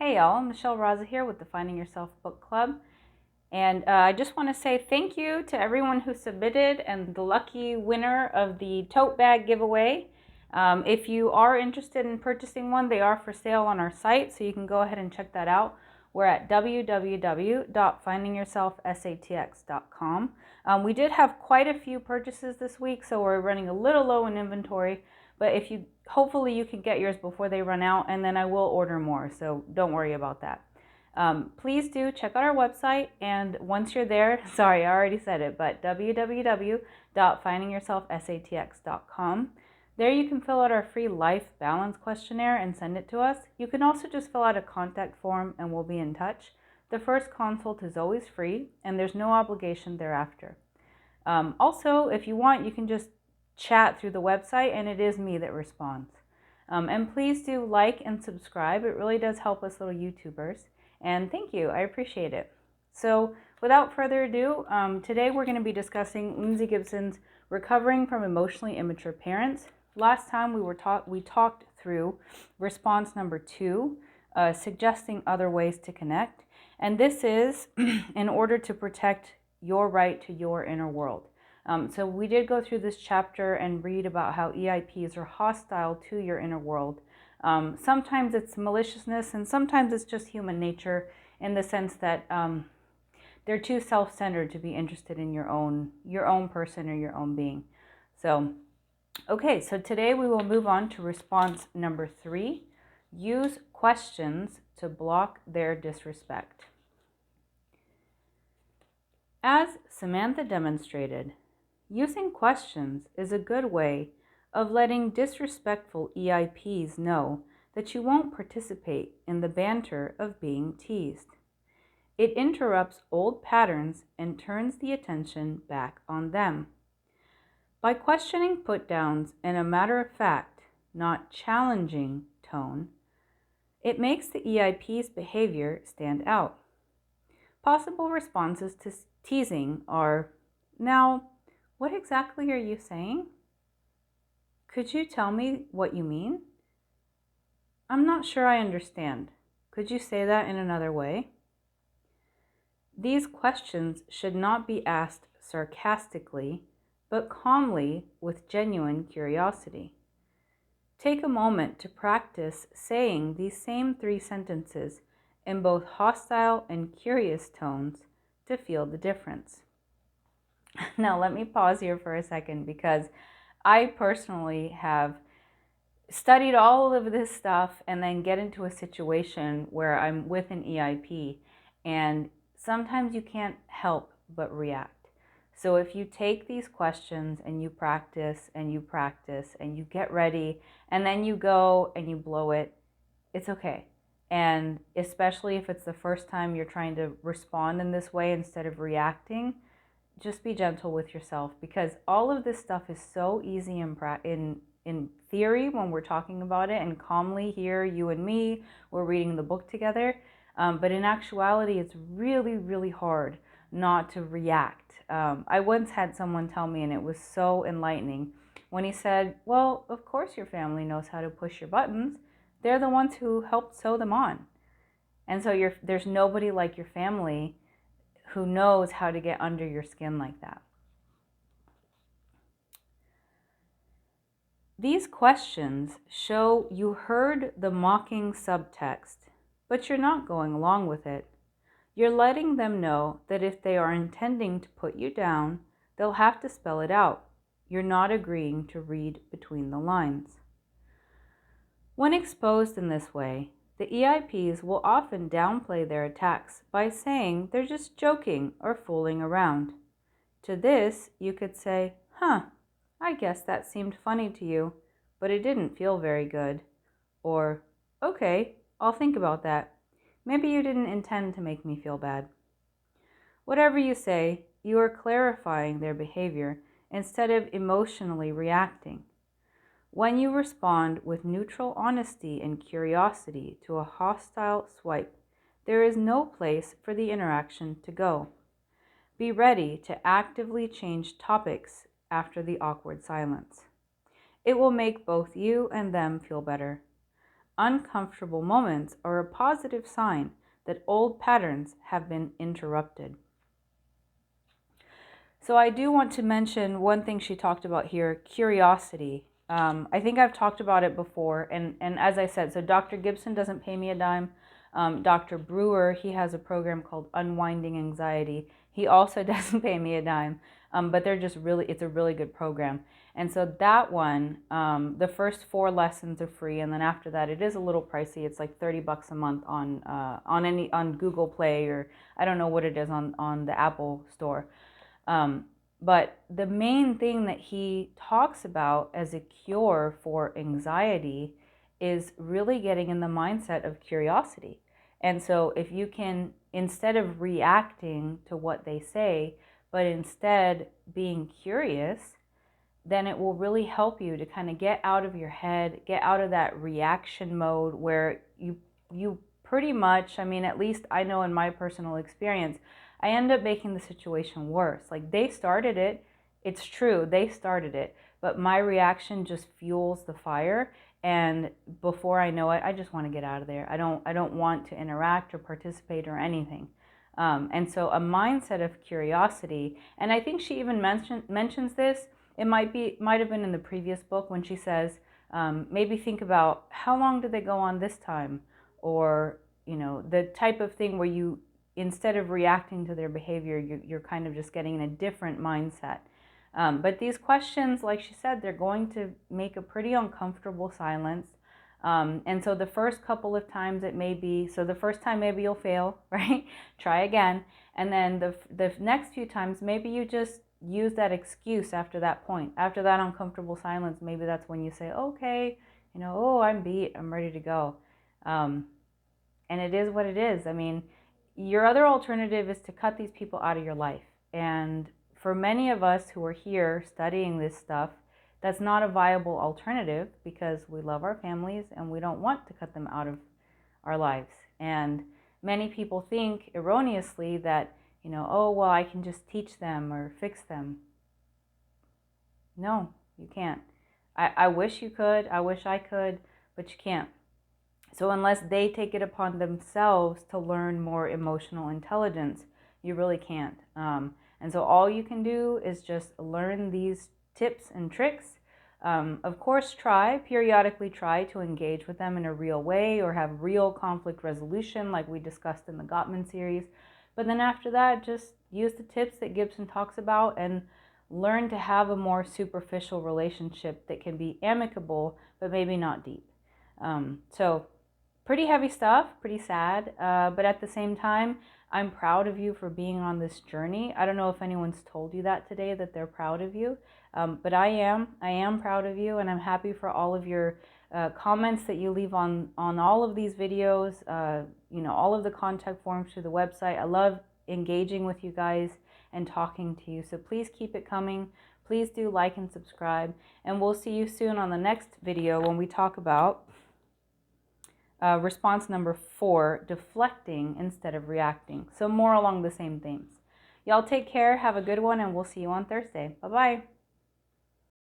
Hey y'all, Michelle Raza here with the Finding Yourself Book Club. And I just want to say thank you to everyone who submitted and the lucky winner of the tote bag giveaway. If you are interested in purchasing one, they are for sale on our site, so you can go ahead and check that out. We're at www.findingyourselfsatx.com. We did have quite a few purchases this week, so we're running a little low in inventory. But hopefully you can get yours before they run out, and then I will order more, so don't worry about that. Please do check out our website, and once you're there, sorry, I already said it, but www.findingyourselfsatx.com. There you can fill out our free life balance questionnaire and send it to us. You can also just fill out a contact form and we'll be in touch. The first consult is always free, and there's no obligation thereafter. Also, if you want, you can just chat through the website, and it is me that responds. And please do like and subscribe. It really does help us little YouTubers. And thank you. I appreciate it. So without further ado, today we're going to be discussing Lindsay Gibson's Recovering from Emotionally Immature Parents. Last time we talked through response number 2, suggesting other ways to connect. And this is in order to protect your right to your inner world. So we did go through this chapter and read about how EIPs are hostile to your inner world. Sometimes it's maliciousness, and sometimes it's just human nature in the sense that they're too self-centered to be interested in your own person or your own being. So, okay, so today we will move on to response number 3. Use questions to block their disrespect. As Samantha demonstrated, using questions is a good way of letting disrespectful EIPs know that you won't participate in the banter of being teased. It interrupts old patterns and turns the attention back on them. By questioning put-downs in a matter-of-fact, not challenging tone, it makes the EIP's behavior stand out. Possible responses to teasing are, "Now, what exactly are you saying? Could you tell me what you mean? I'm not sure I understand. Could you say that in another way?" These questions should not be asked sarcastically, but calmly with genuine curiosity. Take a moment to practice saying these same 3 sentences in both hostile and curious tones to feel the difference. Now, let me pause here for a second, because I personally have studied all of this stuff and then get into a situation where I'm with an EIP, and sometimes you can't help but react. So if you take these questions and you practice and you practice and you get ready and then you go and you blow it, it's okay. And especially if it's the first time you're trying to respond in this way instead of reacting, just be gentle with yourself, because all of this stuff is so easy in theory when we're talking about it, and calmly here, you and me, we're reading the book together. But in actuality, it's really, really hard not to react. I once had someone tell me, and it was so enlightening, when he said, "Well, of course your family knows how to push your buttons. They're the ones who helped sew them on." And so there's nobody like your family who knows how to get under your skin like that. These questions show you heard the mocking subtext, but you're not going along with it. You're letting them know that if they are intending to put you down, they'll have to spell it out. You're not agreeing to read between the lines. When exposed in this way, the EIPs will often downplay their attacks by saying they're just joking or fooling around. To this, you could say, I guess that seemed funny to you, but it didn't feel very good." Or, "Okay, I'll think about that. Maybe you didn't intend to make me feel bad." Whatever you say, you are clarifying their behavior instead of emotionally reacting. When you respond with neutral honesty and curiosity to a hostile swipe, there is no place for the interaction to go. Be ready to actively change topics after the awkward silence. It will make both you and them feel better. uncomfortable moments are a positive sign that old patterns have been interrupted. So I do want to mention one thing she talked about here, curiosity. I think I've talked about it before, and as I said, so Dr. Gibson doesn't pay me a dime. Dr. Brewer, he has a program called Unwinding Anxiety. He also doesn't pay me a dime, but they're just really, it's a really good program. And so that one, the first 4 lessons are free, and then after that, it is a little pricey. It's like $30 a month on Google Play, or I don't know what it is on the Apple Store. But the main thing that he talks about as a cure for anxiety is really getting in the mindset of curiosity. And so if you can, instead of reacting to what they say, but instead being curious, then it will really help you to kind of get out of your head, get out of that reaction mode where you pretty much, I mean, at least I know in my personal experience, I end up making the situation worse. Like, they started it, it's true, they started it, but my reaction just fuels the fire, and before I know it, I just want to get out of there. I don't want to interact or participate or anything. And so a mindset of curiosity, and I think she even mentions this. It might have been in the previous book when she says, maybe think about how long did they go on this time, or the type of thing where you, instead of reacting to their behavior, you're kind of just getting in a different mindset. But these questions, like she said, they're going to make a pretty uncomfortable silence. And so the first couple of times it may be, so the first time maybe you'll fail, right? Try again. And then the next few times, maybe you just use that excuse after that point. After that uncomfortable silence, maybe that's when you say, okay, oh, I'm beat, I'm ready to go. And it is what it is. I mean, your other alternative is to cut these people out of your life. And for many of us who are here studying this stuff, that's not a viable alternative, because we love our families and we don't want to cut them out of our lives. And many people think erroneously that, oh, well, I can just teach them or fix them. No, you can't. I wish you could, I wish I could, but you can't. So unless they take it upon themselves to learn more emotional intelligence, you really can't. And so all you can do is just learn these tips and tricks. Of course, periodically try to engage with them in a real way, or have real conflict resolution like we discussed in the Gottman series. But then after that, just use the tips that Gibson talks about and learn to have a more superficial relationship that can be amicable, but maybe not deep. So pretty heavy stuff, pretty sad, but at the same time, I'm proud of you for being on this journey. I don't know if anyone's told you that today, that they're proud of you, but I am proud of you, and I'm happy for all of your comments that you leave on all of these videos, all of the contact forms through the website. I love engaging with you guys and talking to you, so please keep it coming. Please do like and subscribe, and we'll see you soon on the next video when we talk about response number 4, deflecting instead of reacting. So more along the same themes. Y'all take care, have a good one, and we'll see you on Thursday. Bye-bye.